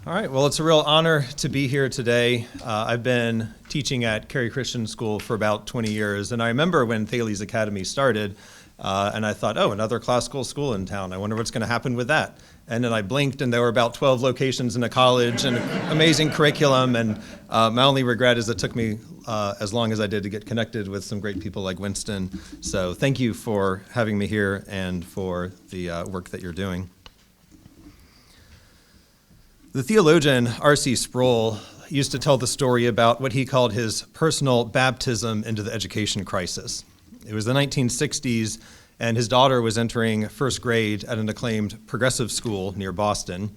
All right, well, it's a real honor to be here today. I've been teaching at Cary Christian School for about 20 years, and I remember when Thales Academy started, and I thought, oh, another classical school in town. I wonder what's going to happen with that. And then I blinked, and there were about 12 locations in a college and an amazing curriculum, and my only regret is it took me as long as I did to get connected with some great people like Winston. So thank you for having me here and for the work that you're doing. The theologian R.C. Sproul used to tell the story about what he called his personal baptism into the education crisis. It was the 1960s, and his daughter was entering first grade at an acclaimed progressive school near Boston.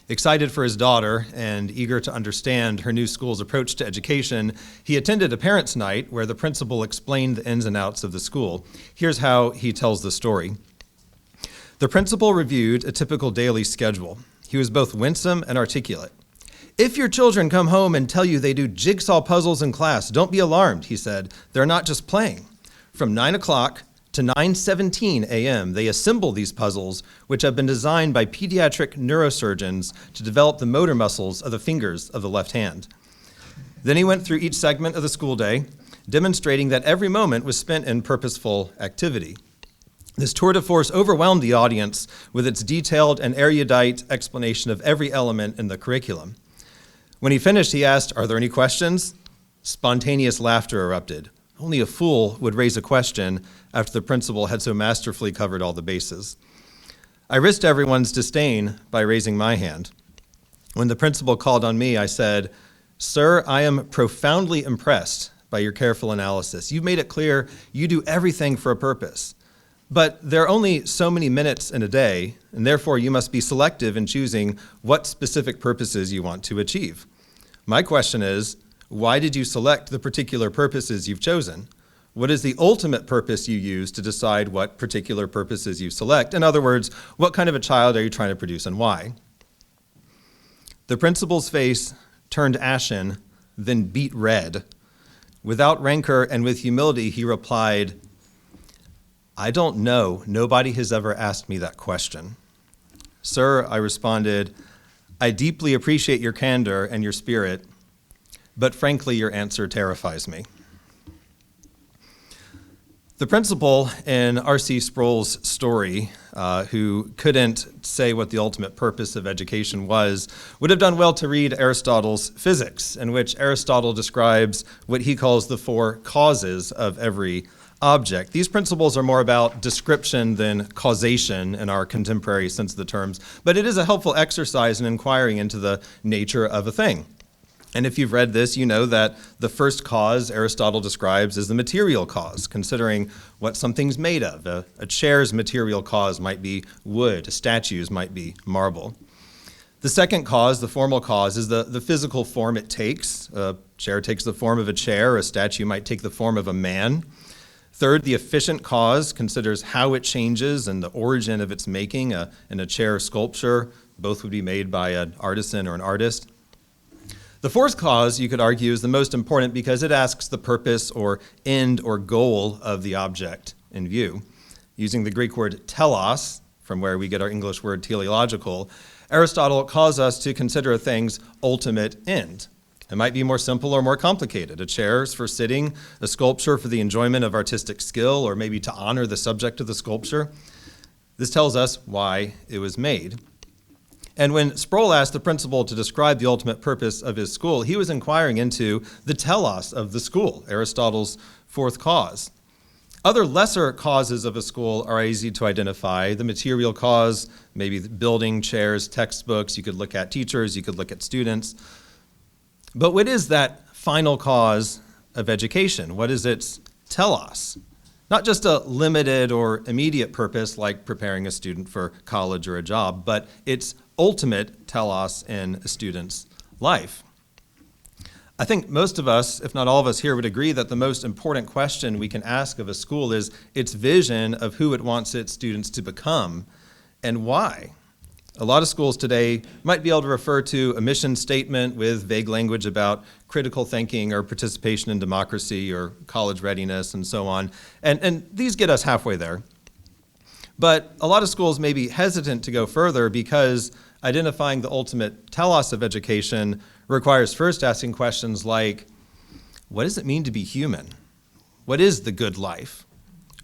Excited for his daughter and eager to understand her new school's approach to education, he attended a parents' night where the principal explained the ins and outs of the school. Here's how he tells the story. The principal reviewed a typical daily schedule. He was both winsome and articulate. If your children come home and tell you they do jigsaw puzzles in class, don't be alarmed, he said. They're not just playing. From 9 o'clock to 9:17 a.m., they assemble these puzzles, which have been designed by pediatric neurosurgeons to develop the motor muscles of the fingers of the left hand. Then he went through each segment of the school day, demonstrating that every moment was spent in purposeful activity. This tour de force overwhelmed the audience with its detailed and erudite explanation of every element in the curriculum. When he finished, he asked, "Are there any questions?" Spontaneous laughter erupted. Only a fool would raise a question after the principal had so masterfully covered all the bases. I risked everyone's disdain by raising my hand. When the principal called on me, I said, "Sir, I am profoundly impressed by your careful analysis. You've made it clear you do everything for a purpose. But there are only so many minutes in a day, and therefore you must be selective in choosing what specific purposes you want to achieve. My question is, why did you select the particular purposes you've chosen? What is the ultimate purpose you use to decide what particular purposes you select? In other words, what kind of a child are you trying to produce and why?" The principal's face turned ashen, then beet red. Without rancor and with humility, he replied, "I don't know. Nobody has ever asked me that question." "Sir," I responded, "I deeply appreciate your candor and your spirit, but frankly, your answer terrifies me." The principal in R.C. Sproul's story, who couldn't say what the ultimate purpose of education was, would have done well to read Aristotle's Physics, in which Aristotle describes what he calls the four causes of every object. These principles are more about description than causation in our contemporary sense of the terms, but it is a helpful exercise in inquiring into the nature of a thing. And if you've read this, you know that the first cause Aristotle describes is the material cause, considering what something's made of. A chair's material cause might be wood, a statue's might be marble. The second cause, the formal cause, is the physical form it takes. A chair takes the form of a chair, a statue might take the form of a man. Third, the efficient cause considers how it changes and the origin of its making. In a chair sculpture, both would be made by an artisan or an artist. The fourth cause, you could argue, is the most important because it asks the purpose or end or goal of the object in view. Using the Greek word telos, from where we get our English word teleological, Aristotle calls us to consider a thing's ultimate end. It might be more simple or more complicated. A chair is for sitting, a sculpture for the enjoyment of artistic skill, or maybe to honor the subject of the sculpture. This tells us why it was made. And when Sproul asked the principal to describe the ultimate purpose of his school, he was inquiring into the telos of the school, Aristotle's fourth cause. Other lesser causes of a school are easy to identify. The material cause, maybe building, chairs, textbooks. You could look at teachers, you could look at students. But what is that final cause of education? What is its telos? Not just a limited or immediate purpose like preparing a student for college or a job, but its ultimate telos in a student's life. I think most of us, if not all of us here, would agree that the most important question we can ask of a school is its vision of who it wants its students to become and why. A lot of schools today might be able to refer to a mission statement with vague language about critical thinking or participation in democracy or college readiness and so on. And these get us halfway there. But a lot of schools may be hesitant to go further because identifying the ultimate telos of education requires first asking questions like, what does it mean to be human? What is the good life?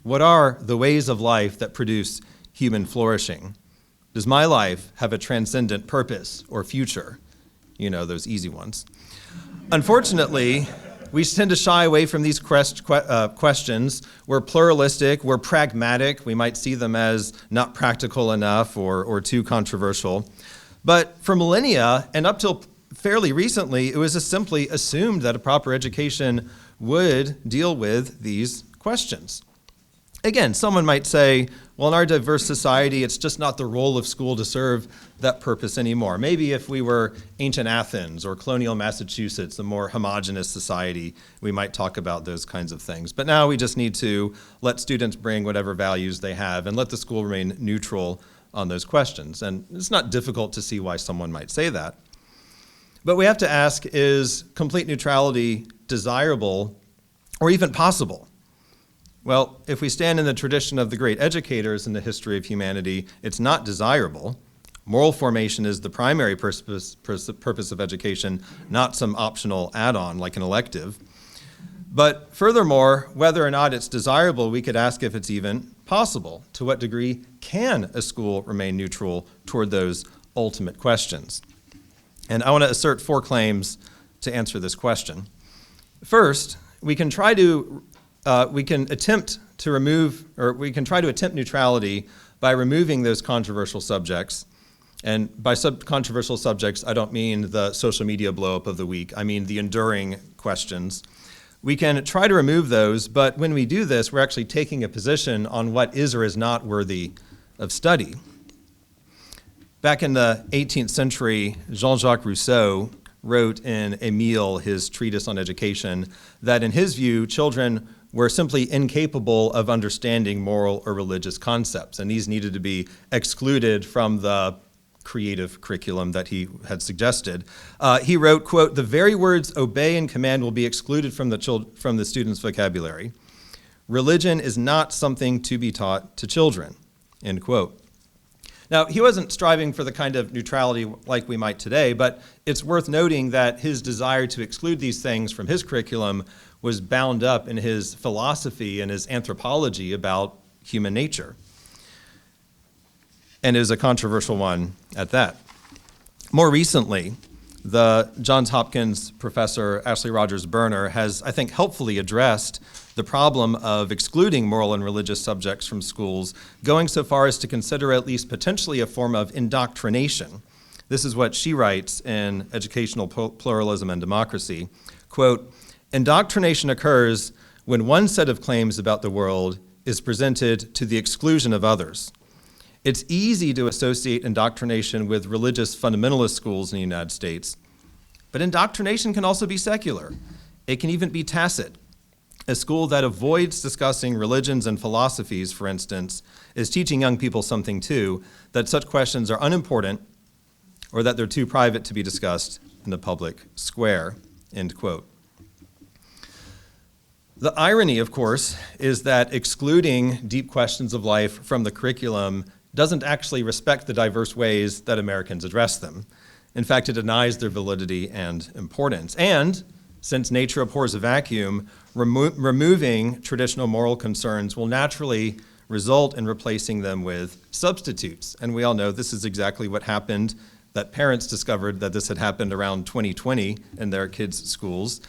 What are the ways of life that produce human flourishing? Does my life have a transcendent purpose or future? You know, those easy ones. Unfortunately, we tend to shy away from these questions. We're pluralistic, we're pragmatic. We might see them as not practical enough or too controversial. But for millennia, and up till fairly recently, it was just simply assumed that a proper education would deal with these questions. Again, someone might say, well, in our diverse society, it's just not the role of school to serve that purpose anymore. Maybe if we were ancient Athens or colonial Massachusetts, a more homogenous society, we might talk about those kinds of things. But now we just need to let students bring whatever values they have and let the school remain neutral on those questions. And it's not difficult to see why someone might say that. But we have to ask, is complete neutrality desirable or even possible? Well, if we stand in the tradition of the great educators in the history of humanity, it's not desirable. Moral formation is the primary purpose of education, not some optional add-on like an elective. But furthermore, whether or not it's desirable, we could ask if it's even possible. To what degree can a school remain neutral toward those ultimate questions? And I want to assert 4 claims to answer this question. First, we can try to attempt neutrality by removing those controversial subjects. And by controversial subjects, I don't mean the social media blow-up of the week. I mean the enduring questions. We can try to remove those, but when we do this, we're actually taking a position on what is or is not worthy of study. Back in the 18th century, Jean-Jacques Rousseau wrote in Émile, his treatise on education, that in his view, children were simply incapable of understanding moral or religious concepts, and these needed to be excluded from the creative curriculum that he had suggested. He wrote, quote, "The very words obey and command will be excluded from the student's vocabulary. Religion is not something to be taught to children," end quote. Now, he wasn't striving for the kind of neutrality like we might today, but it's worth noting that his desire to exclude these things from his curriculum was bound up in his philosophy and his anthropology about human nature. And it was a controversial one at that. More recently, the Johns Hopkins professor Ashley Rogers Burner has, I think, helpfully addressed the problem of excluding moral and religious subjects from schools, going so far as to consider at least potentially a form of indoctrination. This is what she writes in Educational Pluralism and Democracy. Quote, "Indoctrination occurs when one set of claims about the world is presented to the exclusion of others. It's easy to associate indoctrination with religious fundamentalist schools in the United States, but indoctrination can also be secular. It can even be tacit. A school that avoids discussing religions and philosophies, for instance, is teaching young people something too, that such questions are unimportant or that they're too private to be discussed in the public square," end quote. The irony, of course, is that excluding deep questions of life from the curriculum doesn't actually respect the diverse ways that Americans address them. In fact, it denies their validity and importance. And since nature abhors a vacuum, removing traditional moral concerns will naturally result in replacing them with substitutes. And we all know this is exactly what happened, that parents discovered that this had happened around 2020 in their kids' schools.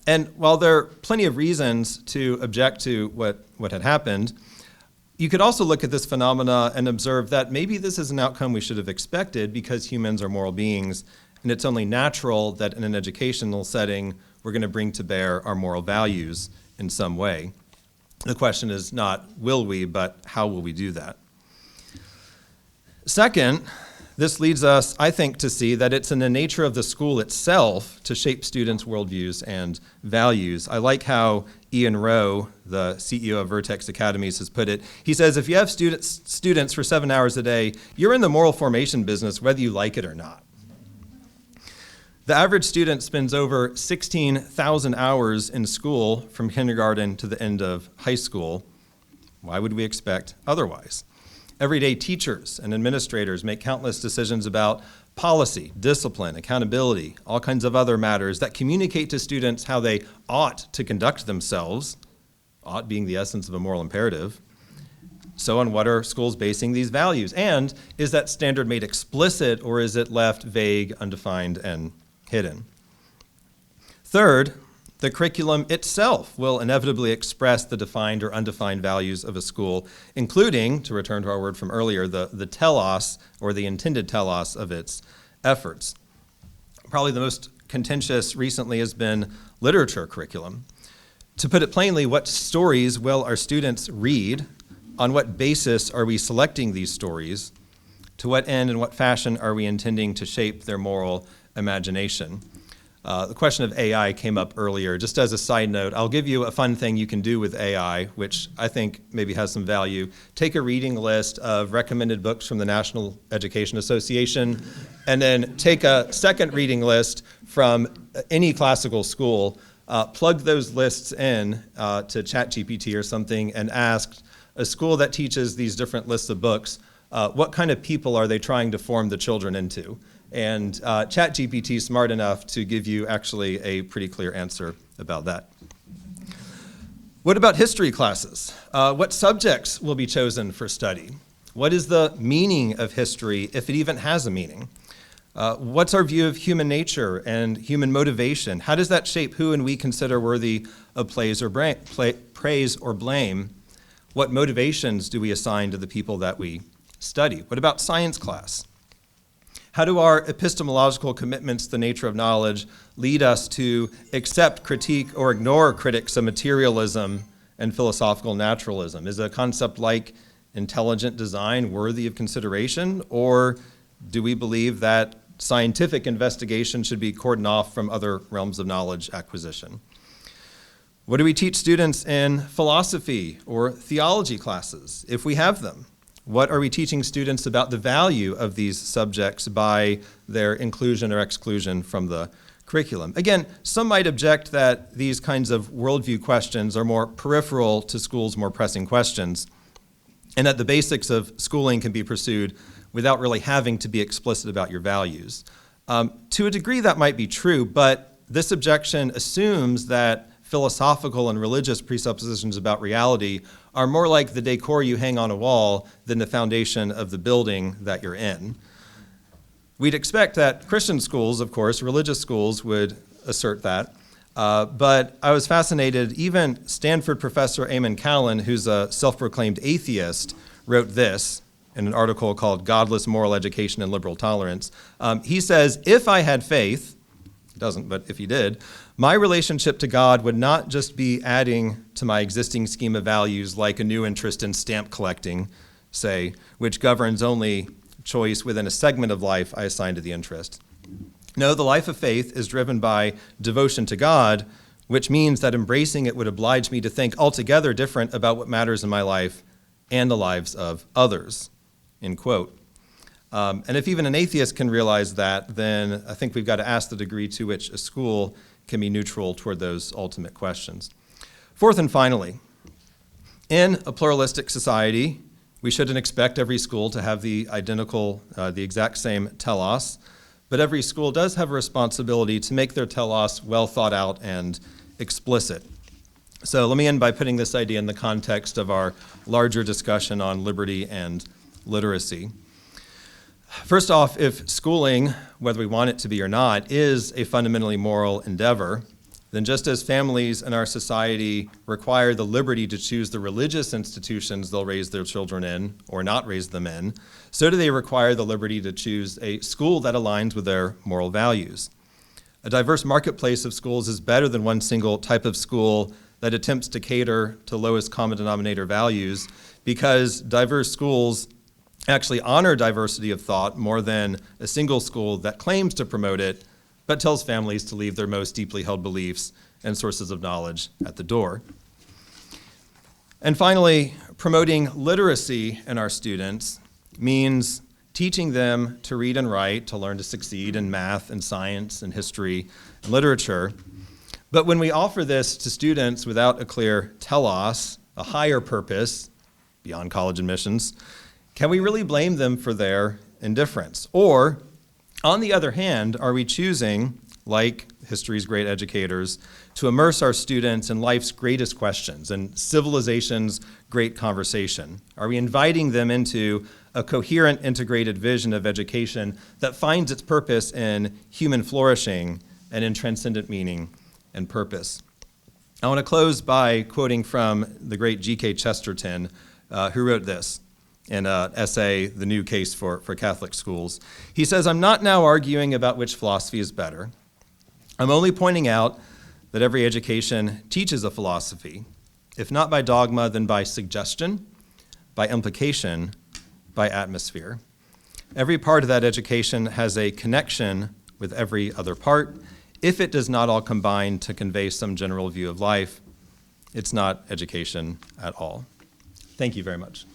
And while there are plenty of reasons to object to what had happened, you could also look at this phenomena and observe that maybe this is an outcome we should have expected because humans are moral beings, and it's only natural that in an educational setting, we're going to bring to bear our moral values in some way. The question is not will we, but how will we do that? Second, this leads us, I think, to see that it's in the nature of the school itself to shape students' worldviews and values. I like how Ian Rowe, the CEO of Vertex Academies, has put it. He says, if you have students for 7 hours a day, you're in the moral formation business whether you like it or not. The average student spends over 16,000 hours in school from kindergarten to the end of high school. Why would we expect otherwise? Everyday teachers and administrators make countless decisions about policy, discipline, accountability, all kinds of other matters that communicate to students how they ought to conduct themselves, ought being the essence of a moral imperative. So on what are schools basing these values? And is that standard made explicit, or is it left vague, undefined, and hidden? Third, the curriculum itself will inevitably express the defined or undefined values of a school, including, to return to our word from earlier, the telos, or the intended telos of its efforts. Probably the most contentious recently has been literature curriculum. To put it plainly, what stories will our students read? On what basis are we selecting these stories? To what end and what fashion are we intending to shape their moral imagination? The question of AI came up earlier. Just as a side note, I'll give you a fun thing you can do with AI, which I think maybe has some value. Take a reading list of recommended books from the National Education Association, and then take a second reading list from any classical school, plug those lists in to ChatGPT or something, and ask a school that teaches these different lists of books, what kind of people are they trying to form the children into? And ChatGPT is smart enough to give you actually a pretty clear answer about that. What about history classes? What subjects will be chosen for study? What is the meaning of history, if it even has a meaning? What's our view of human nature and human motivation? How does that shape who and we consider worthy of praise or blame? What motivations do we assign to the people that we study? What about science class? How do our epistemological commitments to the nature of knowledge lead us to accept, critique, or ignore critics of materialism and philosophical naturalism? Is a concept like intelligent design worthy of consideration, or do we believe that scientific investigation should be cordoned off from other realms of knowledge acquisition? What do we teach students in philosophy or theology classes, if we have them? What are we teaching students about the value of these subjects by their inclusion or exclusion from the curriculum? Again, some might object that these kinds of worldview questions are more peripheral to schools' more pressing questions, and that the basics of schooling can be pursued without really having to be explicit about your values. To a degree, that might be true, but this objection assumes that philosophical and religious presuppositions about reality are more like the decor you hang on a wall than the foundation of the building that you're in. We'd expect that Christian schools, of course, religious schools would assert that. But I was fascinated, even Stanford professor Eamon Callan, who's a self-proclaimed atheist, wrote this in an article called Godless Moral Education and Liberal Tolerance. He says, if I had faith, he doesn't, but if he did, my relationship to God would not just be adding to my existing scheme of values like a new interest in stamp collecting, say, which governs only choice within a segment of life I assign to the interest. No, the life of faith is driven by devotion to God, which means that embracing it would oblige me to think altogether different about what matters in my life and the lives of others, end quote. And if even an atheist can realize that, then I think we've got to ask the degree to which a school can be neutral toward those ultimate questions. Fourth and finally, in a pluralistic society, we shouldn't expect every school to have the exact same telos, but every school does have a responsibility to make their telos well thought out and explicit. So let me end by putting this idea in the context of our larger discussion on liberty and literacy. First off, if schooling, whether we want it to be or not, is a fundamentally moral endeavor, then just as families in our society require the liberty to choose the religious institutions they'll raise their children in or not raise them in, so do they require the liberty to choose a school that aligns with their moral values. A diverse marketplace of schools is better than one single type of school that attempts to cater to lowest common denominator values, because diverse schools actually honor diversity of thought more than a single school that claims to promote it, but tells families to leave their most deeply held beliefs and sources of knowledge at the door. And finally, promoting literacy in our students means teaching them to read and write, to learn to succeed in math and science and history and literature. But when we offer this to students without a clear telos, a higher purpose, beyond college admissions, Can we really blame them for their indifference? Or, on the other hand, are we choosing, like history's great educators, to immerse our students in life's greatest questions and civilization's great conversation? Are we inviting them into a coherent, integrated vision of education that finds its purpose in human flourishing and in transcendent meaning and purpose? I want to close by quoting from the great G.K. Chesterton, who wrote this in an essay, The New Case for Catholic Schools. He says, "I'm not now arguing about which philosophy is better. I'm only pointing out that every education teaches a philosophy, if not by dogma, then by suggestion, by implication, by atmosphere. Every part of that education has a connection with every other part. If it does not all combine to convey some general view of life, it's not education at all." Thank you very much.